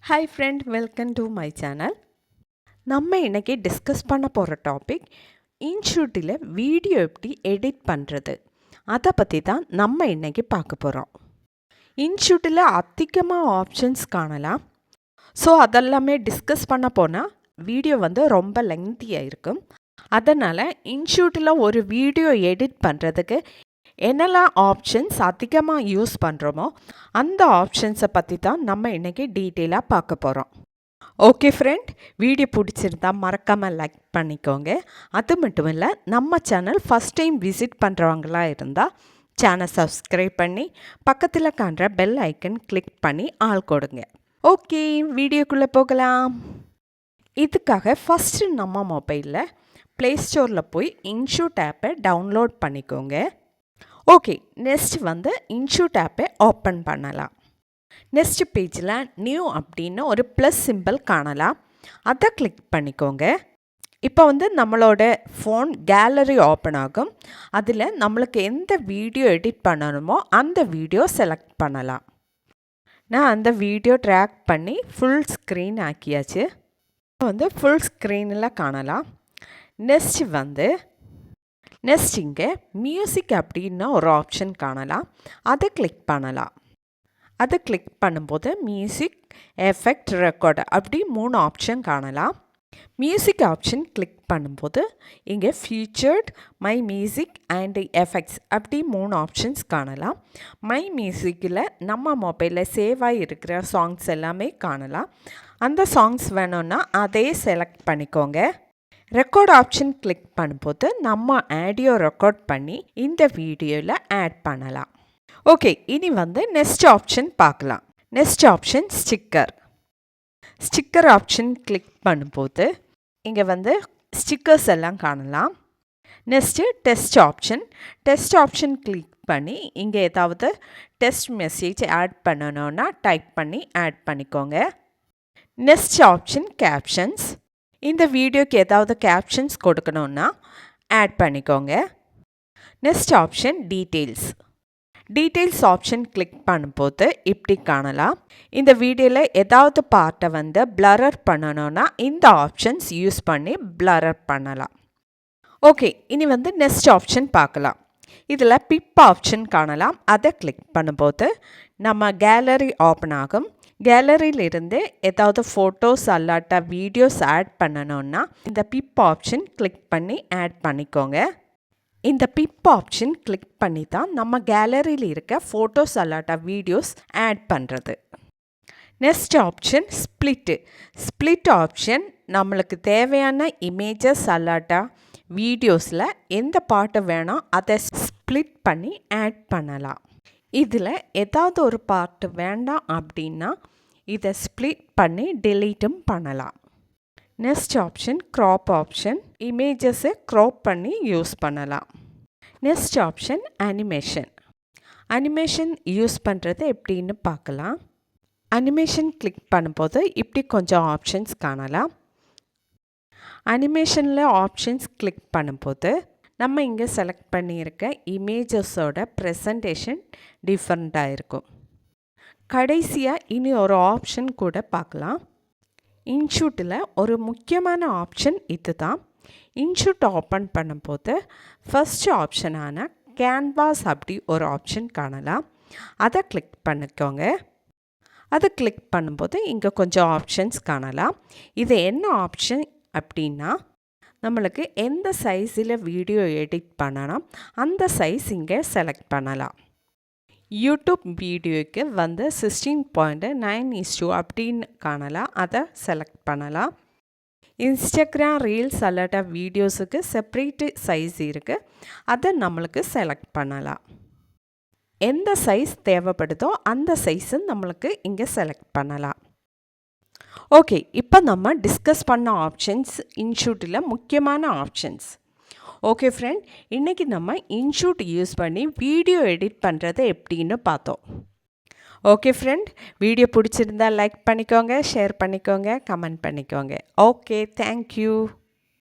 Hi friend, welcome to my channel. நம்ம இன்றைக்கி discuss பண்ண போகிற டாபிக் இன்ஷூட்டில் வீடியோ எப்படி எடிட் பண்ணுறது, அதை பற்றி தான் நம்ம இன்றைக்கி பார்க்க போகிறோம். இன்ஷூட்டில் அதிகமாக ஆப்ஷன்ஸ் காணலாம். ஸோ அதெல்லாமே டிஸ்கஸ் பண்ண போனால் வீடியோ ரொம்ப லெங்க்தியாக இருக்கும். அதனால் இன்ஷூட்டில் ஒரு வீடியோ எடிட் பண்ணுறதுக்கு என்னெல்லாம் ஆப்ஷன்ஸ் அதிகமாக யூஸ் பண்ணுறோமோ அந்த ஆப்ஷன்ஸை பற்றி தான் நம்ம இன்றைக்கி டீட்டெயிலாக பார்க்க போகிறோம். ஓகே ஃப்ரெண்ட், வீடியோ பிடிச்சிருந்தா மறக்காமல் லைக் பண்ணிக்கோங்க. அது மட்டும் இல்லை, நம்ம சேனல் ஃபஸ்ட் டைம் விசிட் பண்ணுறவங்களா இருந்தால் சேனல் சப்ஸ்கிரைப் பண்ணி பக்கத்தில் காண்ற பெல் ஐக்கன் கிளிக் பண்ணி ஆள் கொடுங்க. ஓகே, வீடியோக்குள்ளே போகலாம். இதுக்காக ஃபஸ்ட்டு நம்ம மொபைலில் ப்ளே ஸ்டோரில் போய் இன்ஷூட் ஆப்பை டவுன்லோட் பண்ணிக்கோங்க. ஓகே, நெக்ஸ்ட் இன்ஷூட் ஆப்பை ஓப்பன் பண்ணலாம். நெக்ஸ்ட் பேஜில் நியூ அப்படின்னு ஒரு ப்ளஸ் சிம்பிள் காணலாம். அதை கிளிக் பண்ணிக்கோங்க. இப்போ நம்மளோட ஃபோன் கேலரி ஓப்பன் ஆகும். அதில் நம்மளுக்கு எந்த வீடியோ எடிட் பண்ணணுமோ அந்த வீடியோ செலக்ட் பண்ணலாம். நான் அந்த வீடியோ ட்ராக் பண்ணி ஃபுல் ஸ்க்ரீன் ஆக்கியாச்சு. ஃபுல் ஸ்க்ரீனில் காணலாம். நெக்ஸ்ட் இங்கே மியூசிக் அப்படின்னு ஒரு ஆப்ஷன் காணலாம். அதை கிளிக் பண்ணலாம். அதை கிளிக் பண்ணும்போது மியூசிக், எஃபெக்ட், ரெக்கார்டு அப்படி 3 ஆப்ஷன் காணலாம். மியூசிக் ஆப்ஷன் கிளிக் பண்ணும்போது இங்கே featured, my music and effects அப்படி 3 ஆப்ஷன்ஸ் காணலாம். மை மியூசிக்கில் நம்ம மொபைலில் சேவ் ஆகி இருக்கிற சாங்ஸ் எல்லாமே காணலாம். அந்த சாங்ஸ் வேணும்னா அதே செலக்ட் பண்ணிக்கோங்க. ரெக்கார்ட் ஆப்ஷன் கிளிக் பண்ணும்போது நம்ம ஆடியோ ரெக்கார்ட் பண்ணி இந்த வீடியோவில் ஆட் பண்ணலாம். ஓகே, இனி நெக்ஸ்ட் ஆப்ஷன் பார்க்கலாம். Next option sticker option click பண்ணும்போது இங்கே ஸ்டிக்கர்ஸ் எல்லாம் காணலாம். நெக்ஸ்ட்டு டெஸ்ட் ஆப்ஷன் கிளிக் பண்ணி இங்கே ஏதாவது டெஸ்ட் மெசேஜ் ஆட் பண்ணணுன்னா டைப் பண்ணி ஆட் பண்ணிக்கோங்க. Next option captions. இந்த வீடியோக்கு ஏதாவது கேப்ஷன்ஸ் கொடுக்கணுன்னா ஆட் பண்ணிக்கோங்க. Next option details option click பண்ணும்போது இப்படி காணலாம். இந்த வீடியோவில் ஏதாவது பார்ட்டை பிளரர் பண்ணணுன்னா இந்த ஆப்ஷன்ஸ் யூஸ் பண்ணி பிளரர் பண்ணலாம். ஓகே, இனி நெக்ஸ்ட் ஆப்ஷன் பார்க்கலாம். இதில் பிப் ஆப்ஷன் காணலாம். அதை கிளிக் பண்ணும்போது நம்ம கேலரி ஓப்பன் ஆகும். கேலரியிலிருந்து ஏதாவது ஃபோட்டோஸ் அல்லாட்டா வீடியோஸ் ஆட் பண்ணணுன்னா இந்த பிப் ஆப்ஷன் கிளிக் பண்ணி ஆட் பண்ணிக்கோங்க. இந்த பிப் ஆப்ஷன் கிளிக் பண்ணி தான் நம்ம கேலரியில் இருக்க ஃபோட்டோஸ் அல்லாட்டா வீடியோஸ் ஆட் பண்ணுறது. நெக்ஸ்ட் ஆப்ஷன் ஸ்ப்ளிட் ஆப்ஷன் நம்மளுக்கு தேவையான இமேஜஸ் அல்லாட்டா வீடியோஸில் எந்த பாட்டு வேணும் அதை ஸ்ப்ளிட் பண்ணி ஆட் பண்ணலாம். இதில் ஏதாவது ஒரு பார்ட்டு வேண்டாம் அப்படின்னா இதை ஸ்ப்ளிட் பண்ணி டெலீட்டும் பண்ணலாம். Next option crop option. இமேஜஸை க்ராப் பண்ணி யூஸ் பண்ணலாம். நெக்ஸ்ட் ஆப்ஷன் அனிமேஷன் யூஸ் பண்ணுறது எப்படின்னு பார்க்கலாம். அனிமேஷன் கிளிக் பண்ணும்போது இப்படி கொஞ்சம் ஆப்ஷன்ஸ் காணலாம். அனிமேஷனில் ஆப்ஷன்ஸ் கிளிக் பண்ணும்போது நம்ம இங்கே செலக்ட் பண்ணியிருக்க இமேஜஸோட ப்ரெசன்டேஷன் டிஃப்ரெண்ட்டாக இருக்கும். கடைசியாக இனி ஒரு ஆப்ஷன் கூட பார்க்கலாம். இன்ஷூட்டில் ஒரு முக்கியமான ஆப்ஷன் இது தான். இன்ஷூட் ஓப்பன் பண்ணும்போது ஃபஸ்ட் ஆப்ஷனான கேன்வாஸ் அப்படி ஒரு ஆப்ஷன் காணலாம். அதை கிளிக் பண்ணிக்கோங்க. அதை கிளிக் பண்ணும்போது இங்கே கொஞ்சம் ஆப்ஷன்ஸ் காணலாம். இது என்ன ஆப்ஷன் அப்படின்னா நம்மளுக்கு எந்த சைஸில் வீடியோ எடிட் பண்ணணும் அந்த சைஸ் இங்கே செலக்ட் பண்ணலாம். யூடியூப் வீடியோக்கு 16:9:2 அப்படின்னு காணலாம். அதை செலக்ட் பண்ணலாம். இன்ஸ்டாகிராம் ரீல்ஸ் அல்லாட்டா வீடியோஸுக்கு செப்ரேட்டு சைஸ் இருக்குது. அதை நம்மளுக்கு செலக்ட் பண்ணலாம். எந்த சைஸ் தேவைப்படுதோ அந்த சைஸு நம்மளுக்கு இங்கே செலக்ட் பண்ணலாம். ஓகே, இப்போ நம்ம டிஸ்கஸ் பண்ண ஆப்ஷன்ஸ் இன்ஷூட்டில் முக்கியமான ஆப்ஷன்ஸ். ஓகே ஃப்ரெண்ட், இன்றைக்கி நம்ம இன்ஷூட் யூஸ் பண்ணி வீடியோ எடிட் பண்ணுறது எப்படின்னு பார்த்தோம். ஓகே ஃப்ரெண்ட், வீடியோ பிடிச்சிருந்தா லைக் பண்ணிக்கோங்க, ஷேர் பண்ணிக்கோங்க, கமெண்ட் பண்ணிக்கோங்க. Okay, thank you.